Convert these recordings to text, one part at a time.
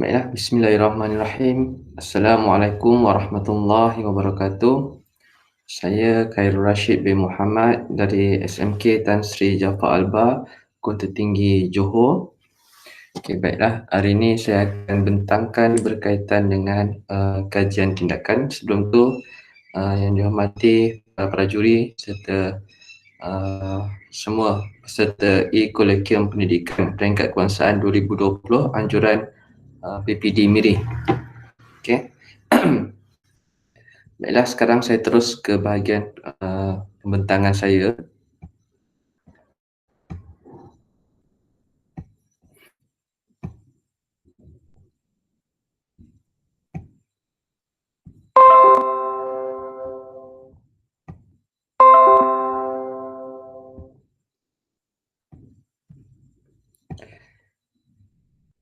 Baiklah, bismillahirrahmanirrahim. Assalamualaikum warahmatullahi wabarakatuh. Saya Khairul Rashid bin Muhammad dari SMK Tan Sri Jafar Alba, Kota Tinggi, Johor. Okey, baiklah. Hari ini saya akan bentangkan berkaitan dengan kajian tindakan. Sebelum tu, yang dihormati para juri serta semua peserta E-Kolegium Pendidikan Peringkat Kebangsaan 2020 anjuran PPD Miri. Okey. Baiklah, sekarang saya terus ke bahagian pembentangan saya.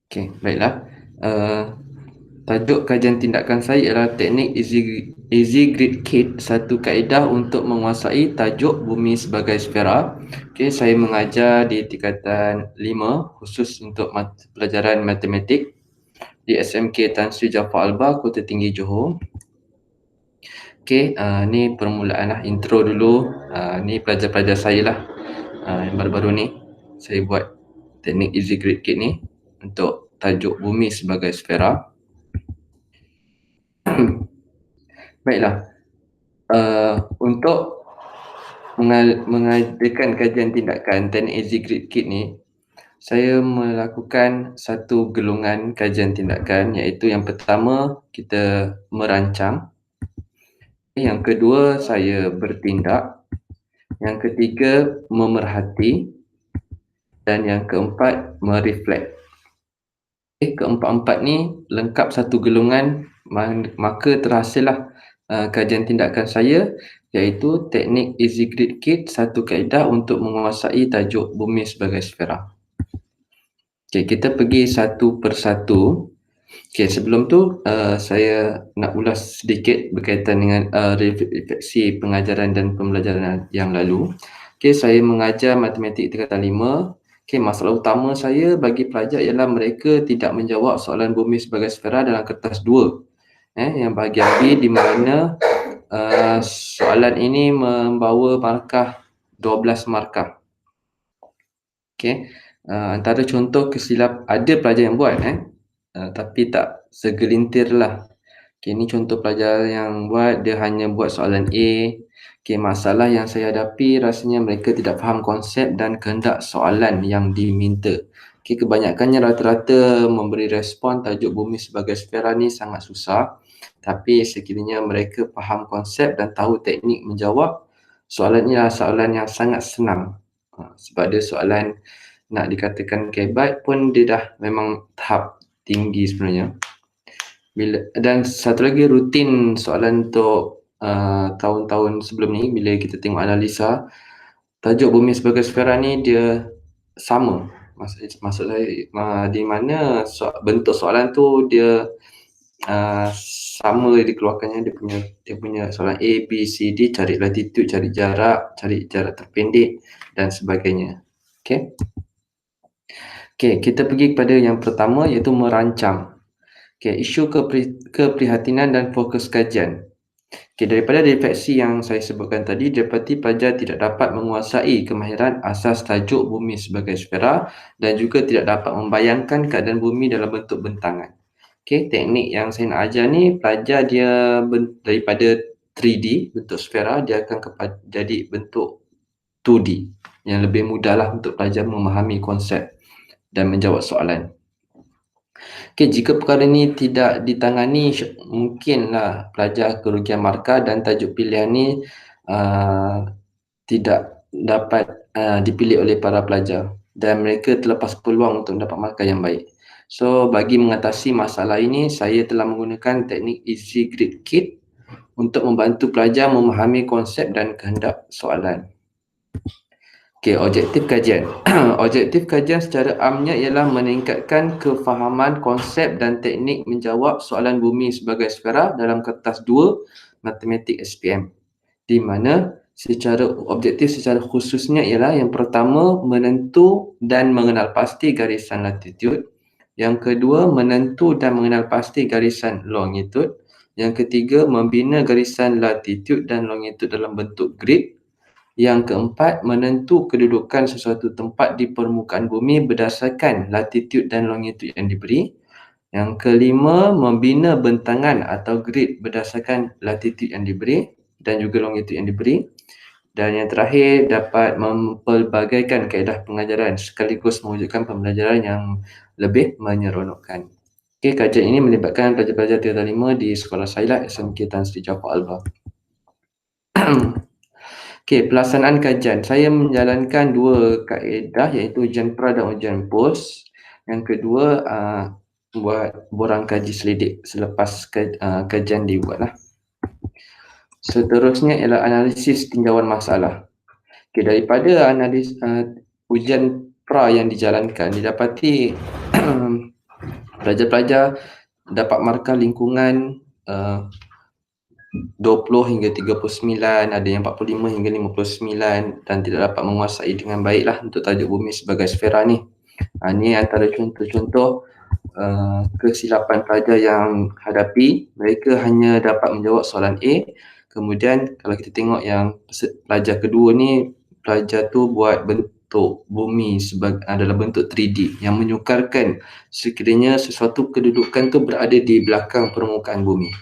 Okey, baiklah. Tajuk kajian tindakan saya ialah teknik Easy Grid Kit, satu kaedah untuk menguasai tajuk bumi sebagai sfera. Okey, saya mengajar di tingkatan 5 khusus untuk pelajaran matematik di SMK Tan Sri Jafar Alba, Kota Tinggi, Johor. Okey, ni permulaan lah, intro dulu. Ni pelajar-pelajar saya lah, yang baru-baru ni saya buat teknik Easy Grid Kit ni untuk tajuk bumi sebagai sfera. Baiklah, untuk mengadakan kajian tindakan teknik Easy Grid Kit ni, saya melakukan satu gelungan kajian tindakan, iaitu yang pertama kita merancang, yang kedua saya bertindak, yang ketiga memerhati, dan yang keempat mereflect. Keempat-empat ni lengkap satu gelungan, maka terhasillah kajian tindakan saya, iaitu teknik Easy Grid Kit, satu kaedah untuk menguasai tajuk bumi sebagai sfera. Okey, kita pergi satu persatu. Okey, sebelum tu saya nak ulas sedikit berkaitan dengan refleksi pengajaran dan pembelajaran yang lalu. Okey, saya mengajar matematik tingkatan 5. Okey, masalah utama saya bagi pelajar ialah mereka tidak menjawab soalan bumi sebagai sfera dalam kertas 2. Yang bahagian B, di mana soalan ini membawa markah 12 markah. Okey, antara contoh ada pelajar yang buat tapi tak segelintir lah. Okey, ni contoh pelajar yang buat, dia hanya buat soalan A. Okey, masalah yang saya hadapi rasanya mereka tidak faham konsep dan kehendak soalan yang diminta. Okey, kebanyakannya rata-rata memberi respon tajuk bumi sebagai sfera ni sangat susah. Tapi sekiranya mereka faham konsep dan tahu teknik menjawab, soalan ni adalah soalan yang sangat senang. Sebab dia soalan nak dikatakan kebat pun dia dah memang tahap tinggi sebenarnya. Dan satu lagi, rutin soalan untuk tahun-tahun sebelum ni, bila kita tengok analisa, tajuk bumi sebagai sfera ni dia sama. Maksud saya di mana bentuk soalan tu dia sama dikeluarkannya, dia punya soalan A, B, C, D, cari latitude, cari jarak terpendek dan sebagainya. Okey. Okey, kita pergi kepada yang pertama, iaitu merancang. Okey, isu keprihatinan dan fokus kajian. Okey, daripada refleksi yang saya sebutkan tadi, dapati pelajar tidak dapat menguasai kemahiran asas tajuk bumi sebagai sfera dan juga tidak dapat membayangkan keadaan bumi dalam bentuk bentangan. Okey, teknik yang saya nak ajar ni, pelajar dia daripada 3D, bentuk sfera, dia akan jadi bentuk 2D yang lebih mudahlah untuk pelajar memahami konsep dan menjawab soalan. Okey, jika perkara ini tidak ditangani, mungkinlah pelajar kerugian markah dan tajuk pilihan ni tidak dapat dipilih oleh para pelajar dan mereka terlepas peluang untuk mendapat markah yang baik. So, bagi mengatasi masalah ini, saya telah menggunakan teknik Easy Grid Kit untuk membantu pelajar memahami konsep dan kehendak soalan. Okey, objektif kajian. Objektif kajian secara amnya ialah meningkatkan kefahaman konsep dan teknik menjawab soalan bumi sebagai sfera dalam kertas 2 matematik SPM. Di mana secara objektif secara khususnya ialah yang pertama, menentu dan mengenal pasti garisan latitude. Yang kedua, menentu dan mengenal pasti garisan longitude. Yang ketiga, membina garisan latitude dan longitude dalam bentuk grid. Yang keempat, menentu kedudukan sesuatu tempat di permukaan bumi berdasarkan latitude dan longitude yang diberi. Yang kelima, membina bentangan atau grid berdasarkan latitude yang diberi dan juga longitude yang diberi. Dan yang terakhir, dapat mempelbagaikan kaedah pengajaran sekaligus mewujudkan pembelajaran yang lebih menyeronokkan. Okey, kajian ini melibatkan pelajar-pelajar tingkatan 5 di sekolah saya lah, SMK Tan Sri Jaafar Alba. Okey, pelaksanaan kajian. Saya menjalankan dua kaedah iaitu ujian pra dan ujian post. Yang kedua, buat borang kaji selidik selepas kajian dibuatlah. Seterusnya ialah analisis tinjauan masalah. Okay, daripada ujian pra yang dijalankan, didapati pelajar-pelajar dapat markah lingkungan 20 hingga 39, ada yang 45 hingga 59 dan tidak dapat menguasai dengan baiklah untuk tajuk bumi sebagai sfera ni. Ini antara contoh-contoh kesilapan pelajar yang hadapi. Mereka hanya dapat menjawab soalan A. Kemudian kalau kita tengok yang pelajar kedua ni, pelajar tu buat bentuk bumi dalam bentuk 3D yang menyukarkan sekiranya sesuatu kedudukan tu berada di belakang permukaan bumi.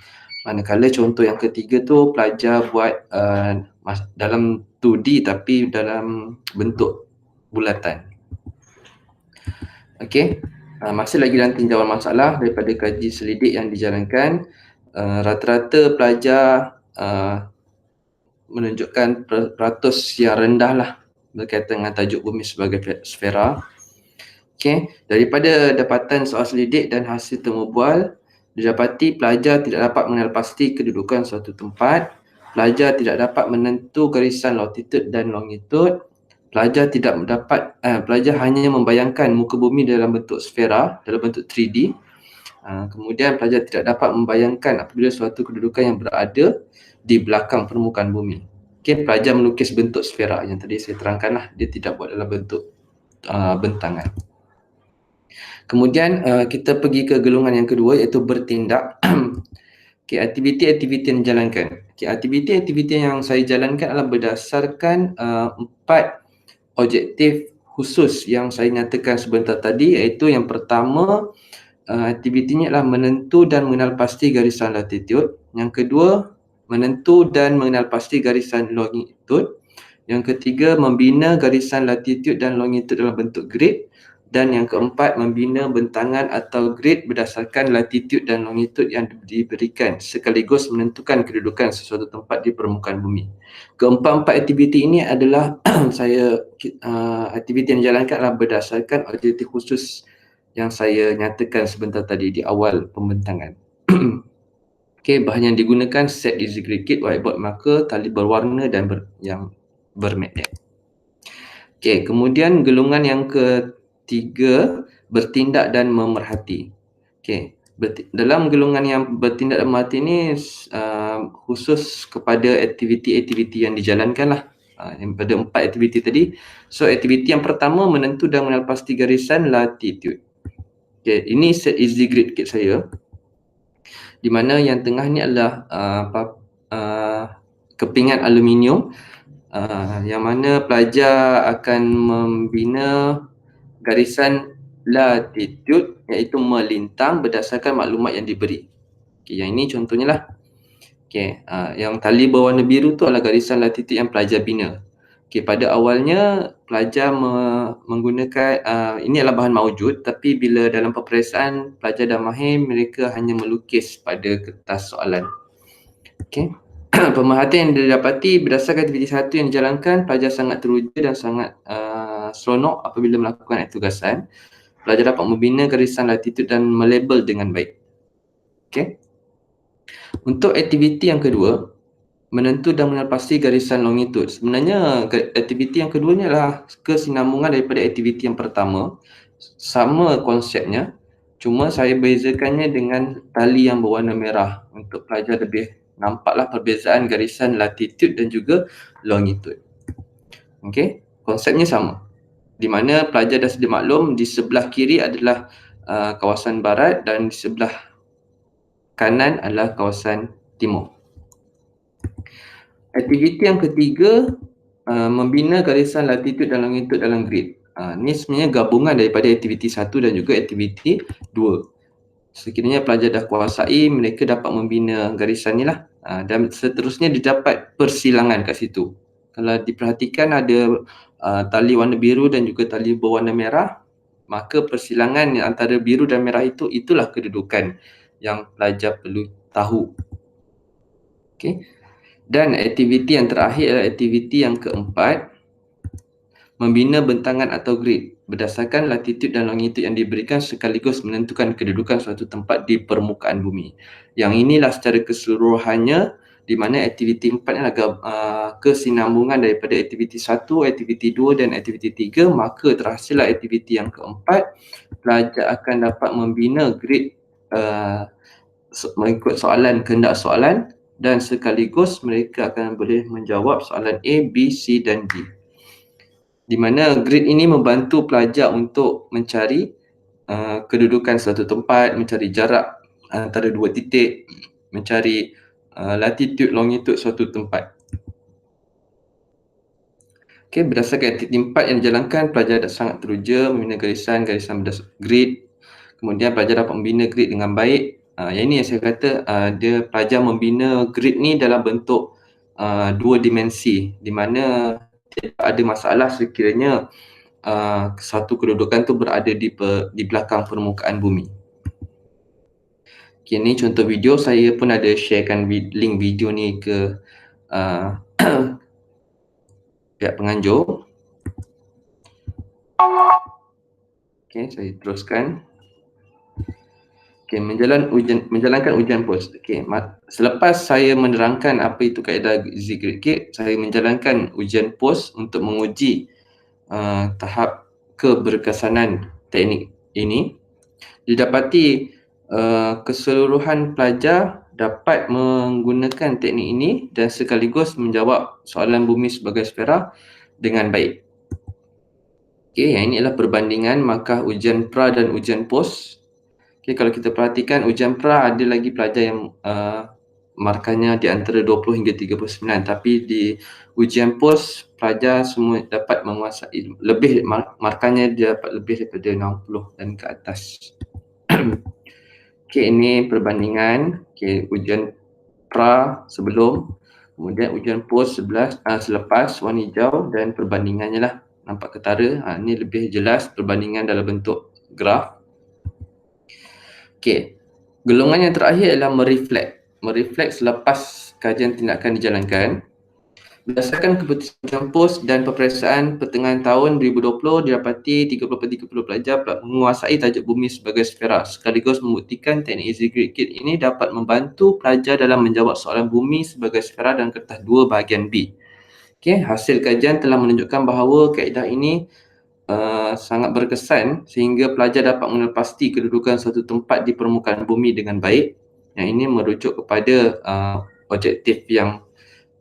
Manakala contoh yang ketiga tu pelajar buat dalam 2D tapi dalam bentuk bulatan. Okey, masih lagi dalam tinjauan masalah daripada kaji selidik yang dijalankan. Rata-rata pelajar menunjukkan peratus yang rendah lah berkaitan dengan tajuk bumi sebagai sfera. Okey, daripada dapatan soal selidik dan hasil temu bual, didapati pelajar tidak dapat mengenal pasti kedudukan suatu tempat, pelajar tidak dapat menentu garisan latitude dan longitude, pelajar hanya membayangkan muka bumi dalam bentuk sfera, dalam bentuk 3D. Kemudian pelajar tidak dapat membayangkan apabila suatu kedudukan yang berada di belakang permukaan bumi. Okey, pelajar melukis bentuk sfera yang tadi saya terangkanlah, dia tidak buat dalam bentuk bentangan. Kemudian kita pergi ke golongan yang kedua iaitu bertindak. Okay, aktiviti-aktiviti yang dijalankan. Okay, aktiviti-aktiviti yang saya jalankan adalah berdasarkan 4 objektif khusus yang saya nyatakan sebentar tadi, iaitu yang pertama, aktivitinya adalah menentu dan mengenal pasti garisan latitude. Yang kedua, menentu dan mengenal pasti garisan longitude. Yang ketiga, membina garisan latitude dan longitude dalam bentuk grid. Dan yang keempat, membina bentangan atau grid berdasarkan latitude dan longitude yang diberikan sekaligus menentukan kedudukan sesuatu tempat di permukaan bumi. Keempat-empat aktiviti ini adalah aktiviti yang dijalankan adalah berdasarkan objektif khusus yang saya nyatakan sebentar tadi di awal pembentangan. Okey, bahan yang digunakan set easy grid kit, whiteboard marker, tali berwarna dan yang bermagnet. Okey, kemudian golongan yang ketiga, bertindak dan memerhati. Okey, dalam golongan yang bertindak dan memerhati ni khusus kepada aktiviti-aktiviti yang dijalankan lah. Pada 4 aktiviti tadi. So aktiviti yang pertama, menentu dan mengenal pasti garisan latitude. Okey, ini set easy grid kit saya, di mana yang tengah ni adalah kepingan aluminium yang mana pelajar akan membina garisan latitude iaitu melintang berdasarkan maklumat yang diberi. Okey, yang ini contohnya lah. Okey, yang tali berwarna biru tu adalah garisan latitude yang pelajar bina. Okey, pada awalnya pelajar menggunakan ini adalah bahan maujud, tapi bila dalam peperiksaan pelajar dah mahir, mereka hanya melukis pada kertas soalan. Okey. Pemerhatian yang didapati berdasarkan aktiviti 1 yang dijalankan, pelajar sangat teruja dan sangat seronok apabila melakukan tugasan. Pelajar dapat membina garisan latitude dan melabel dengan baik. Okey. Untuk aktiviti yang kedua, menentu dan mengenal pasti garisan longitude. Sebenarnya aktiviti yang kedua ni adalah kesinambungan daripada aktiviti yang pertama. Sama konsepnya, cuma saya bezakannya dengan tali yang berwarna merah untuk pelajar lebih nampaklah perbezaan garisan latitude dan juga longitude. Okey, konsepnya sama. Di mana pelajar dah sedia maklum, di sebelah kiri adalah kawasan barat dan di sebelah kanan adalah kawasan timur. Aktiviti yang ketiga, membina garisan latitude dan longitude dalam grid. Ni sebenarnya gabungan daripada aktiviti 1 dan juga aktiviti 2. Sekiranya pelajar dah kuasai, mereka dapat membina garisan ni lah. Dan seterusnya didapat persilangan kat situ. Kalau diperhatikan ada tali warna biru dan juga tali berwarna merah, maka persilangan antara biru dan merah itulah kedudukan yang pelajar perlu tahu. Okay. Dan aktiviti yang terakhir adalah aktiviti yang keempat, membina bentangan atau grid berdasarkan latitude dan longitude yang diberikan sekaligus menentukan kedudukan suatu tempat di permukaan bumi. Yang inilah secara keseluruhannya di mana aktiviti 4 adalah kesinambungan daripada aktiviti 1, aktiviti 2 dan aktiviti 3, maka terhasillah aktiviti yang keempat. Pelajar akan dapat membina grid mengikut soalan, kehendak soalan, dan sekaligus mereka akan boleh menjawab soalan A, B, C dan D. Di mana grid ini membantu pelajar untuk mencari kedudukan suatu tempat, mencari jarak antara dua titik, mencari latitude, longitude suatu tempat. Okay, berdasarkan aktiviti 4 yang dijalankan, pelajar dah sangat teruja membina garisan berdasarkan grid. Kemudian pelajar dapat membina grid dengan baik. Yang ini yang saya kata, dia pelajar membina grid ni dalam bentuk dua dimensi, di mana tidak ada masalah sekiranya satu kedudukan tu berada di belakang permukaan bumi. Okay, ni contoh video, saya pun ada sharekan link video ni ke pihak penganjur. Okay, saya teruskan. Okay, menjalankan ujian POS. Okay, selepas saya menerangkan apa itu kaedah easy grid kit, saya menjalankan ujian POS untuk menguji tahap keberkesanan teknik ini. Didapati keseluruhan pelajar dapat menggunakan teknik ini dan sekaligus menjawab soalan bumi sebagai sfera dengan baik. Okay, yang ini adalah perbandingan markah ujian pra dan ujian POS. Okay, kalau kita perhatikan ujian pra ada lagi pelajar yang markahnya di antara 20 hingga 39, tapi di ujian POS pelajar semua dapat menguasai lebih, markahnya dia dapat lebih daripada 60 dan ke atas. Okay, ini perbandingan. Okay, ujian pra sebelum, kemudian ujian POS selepas, warna hijau, dan perbandingannya lah. Nampak ketara, ini lebih jelas perbandingan dalam bentuk graf. Okay, golongan yang terakhir adalah mereflek selepas kajian tindakan dijalankan. Berdasarkan keputusan ujian POS dan peperiksaan pertengahan tahun 2020, didapati 30% pelajar menguasai tajuk bumi sebagai sfera, sekaligus membuktikan teknik easy grid kit ini dapat membantu pelajar dalam menjawab soalan bumi sebagai sfera dan kertas 2 bahagian B. Okay, hasil kajian telah menunjukkan bahawa kaedah ini sangat berkesan sehingga pelajar dapat mengenal pasti kedudukan suatu tempat di permukaan bumi dengan baik. Yang ini merujuk kepada objektif yang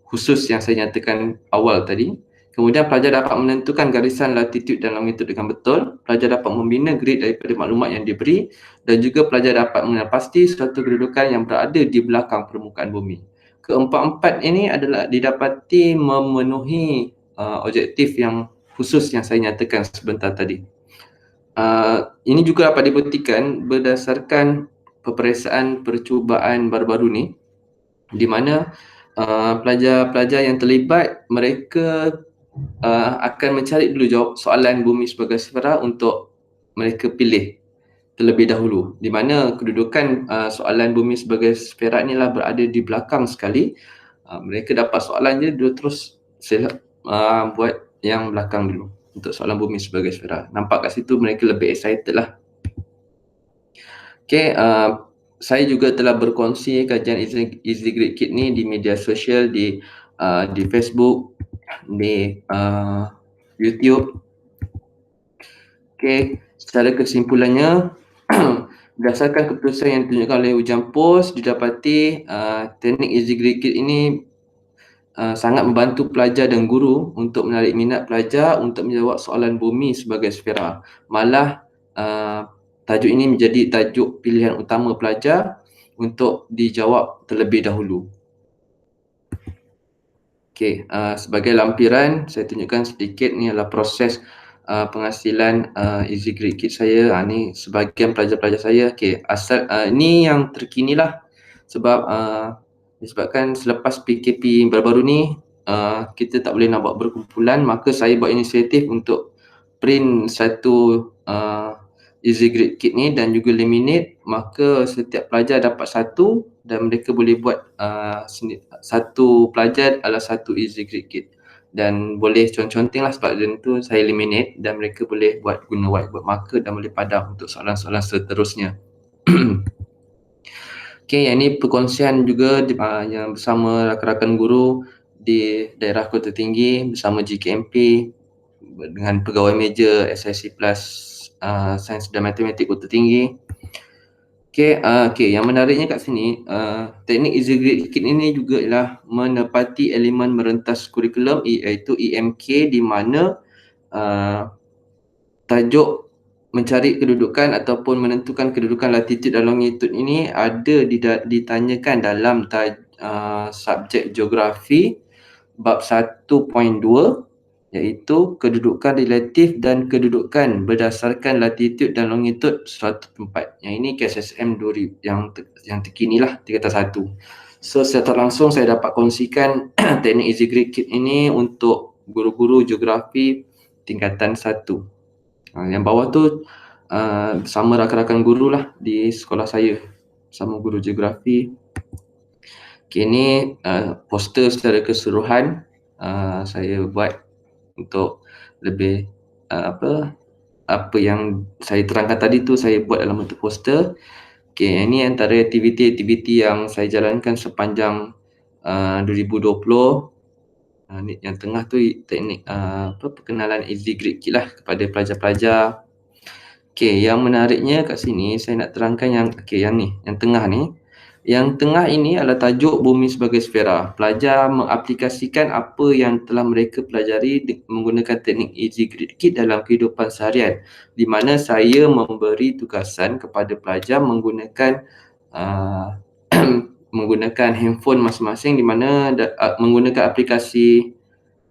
khusus yang saya nyatakan awal tadi. Kemudian pelajar dapat menentukan garisan latitude dan longitude dengan betul. Pelajar dapat membina grid daripada maklumat yang diberi, dan juga pelajar dapat mengenal pasti suatu kedudukan yang berada di belakang permukaan bumi. Keempat-empat ini adalah didapati memenuhi objektif yang khusus yang saya nyatakan sebentar tadi. Ini juga dapat dibuktikan berdasarkan peperiksaan percubaan baru-baru ni, di mana pelajar-pelajar yang terlibat, mereka akan mencari dulu jawab soalan bumi sebagai sfera untuk mereka pilih terlebih dahulu, di mana kedudukan soalan bumi sebagai sfera inilah berada di belakang sekali. Mereka dapat soalan je, dia terus buat yang belakang dulu untuk soalan bumi sebagai sfera. Nampak kat situ mereka lebih excited lah. Okay, saya juga telah berkongsi kajian easy grid kit ni di media sosial, di Facebook, di YouTube. Okay, secara kesimpulannya, berdasarkan keputusan yang ditunjukkan oleh ujian POS, didapati teknik easy grid kit ini sangat membantu pelajar dan guru untuk menarik minat pelajar untuk menjawab soalan bumi sebagai sfera. Malah tajuk ini menjadi tajuk pilihan utama pelajar untuk dijawab terlebih dahulu. Okey, sebagai lampiran saya tunjukkan sedikit ni adalah proses penghasilan Easy Grade Kit saya. Ni sebahagian pelajar-pelajar saya. Okey, asal ni yang terkini lah sebab disebabkan selepas PKP baru-baru ni kita tak boleh nak buat berkumpulan, maka saya buat inisiatif untuk print satu Easy Grade Kit ni dan juga laminate, maka setiap pelajar dapat satu dan mereka boleh buat satu pelajar adalah satu Easy Grade Kit dan boleh conteng lah sebab dan tu saya laminate dan mereka boleh buat guna whiteboard marker dan boleh padam untuk soalan-soalan seterusnya. Okey, yang ni perkongsian juga yang bersama rakan-rakan guru di daerah Kota Tinggi bersama GKMP dengan pegawai meja SIC Plus Sains dan Matematik Kota Tinggi. Okey, yang menariknya kat sini, teknik Easy Grade Kit ini juga ialah menepati elemen merentas kurikulum iaitu EMK di mana tajuk mencari kedudukan ataupun menentukan kedudukan latitude dan longitude ini ada ditanyakan dalam subjek geografi bab 1.2 iaitu kedudukan relatif dan kedudukan berdasarkan latitude dan longitude suatu tempat. Yang ini KSSM 2000 yang terkini lah 3.1. So secara langsung saya dapat kongsikan teknik Easy Grade Kit ini untuk guru-guru geografi tingkatan 1. Yang bawah tu bersama rakan-rakan guru lah di sekolah saya, sama guru geografi. Okay, ini poster secara keseluruhan saya buat untuk lebih apa yang saya terangkan tadi tu saya buat dalam bentuk poster. Okay, ini antara aktiviti-aktiviti yang saya jalankan sepanjang 2020. Yang tengah tu teknik perkenalan Easy Grade Kit lah kepada pelajar-pelajar. Okey, yang menariknya kat sini saya nak terangkan yang yang ni, yang tengah ni. Yang tengah ini adalah tajuk Bumi sebagai Sfera. Pelajar mengaplikasikan apa yang telah mereka pelajari menggunakan teknik Easy Grade Kit dalam kehidupan seharian, di mana saya memberi tugasan kepada pelajar menggunakan menggunakan handphone masing-masing di mana menggunakan aplikasi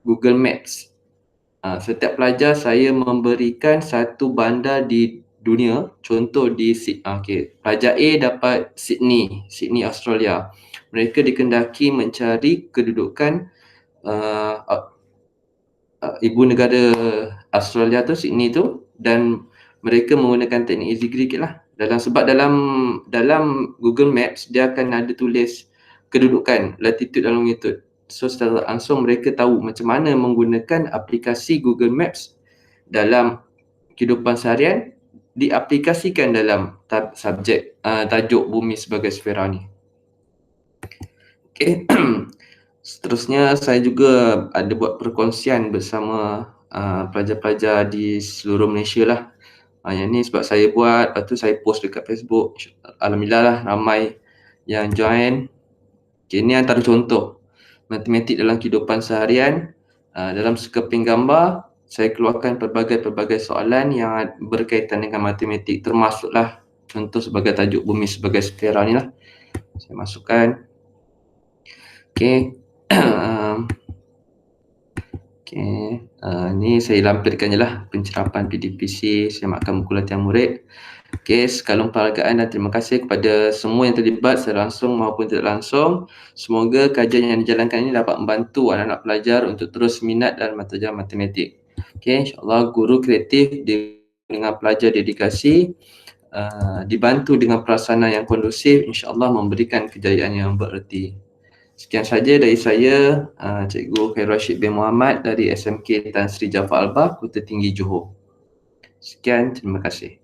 Google Maps. Setiap pelajar saya memberikan satu bandar di dunia. Contoh di pelajar A dapat Sydney Australia. Mereka dikendaki mencari kedudukan ibu negara Australia tu, Sydney tu, dan mereka menggunakan teknik Easy Grade Kit lah. Sebab dalam Google Maps dia akan ada tulis kedudukan, latitude dan longitude. So secara langsung mereka tahu macam mana menggunakan aplikasi Google Maps dalam kehidupan seharian diaplikasikan dalam subjek tajuk Bumi sebagai Sfera ni. Okey. Seterusnya saya juga ada buat perkongsian bersama pelajar-pelajar di seluruh Malaysia lah. Yang ni sebab saya buat, lepas tu saya post dekat Facebook. Alhamdulillah lah ramai yang join. Okay, ini antara contoh matematik dalam kehidupan seharian. Dalam sekeping gambar saya keluarkan pelbagai soalan yang berkaitan dengan matematik, termasuklah contoh sebagai tajuk Bumi sebagai Sfera ni lah. Saya masukkan. Okey. Ni saya lampirkan je lah pencerapan PDPC, semakan buku latihan murid. Okey, sekalung penghargaan dan terima kasih kepada semua yang terlibat secara langsung maupun tidak langsung. Semoga kajian yang dijalankan ini dapat membantu anak-anak pelajar untuk terus minat dalam pelajaran matematik. Okey, insyaAllah guru kreatif dengan pelajar dedikasi dibantu dengan pelaksanaan yang kondusif, insyaAllah memberikan kejayaan yang bererti. Sekian saja dari saya, Cikgu Khairul Rashid bin Muhammad dari SMK Tan Sri Jafar Albah, Kota Tinggi, Johor. Sekian, terima kasih.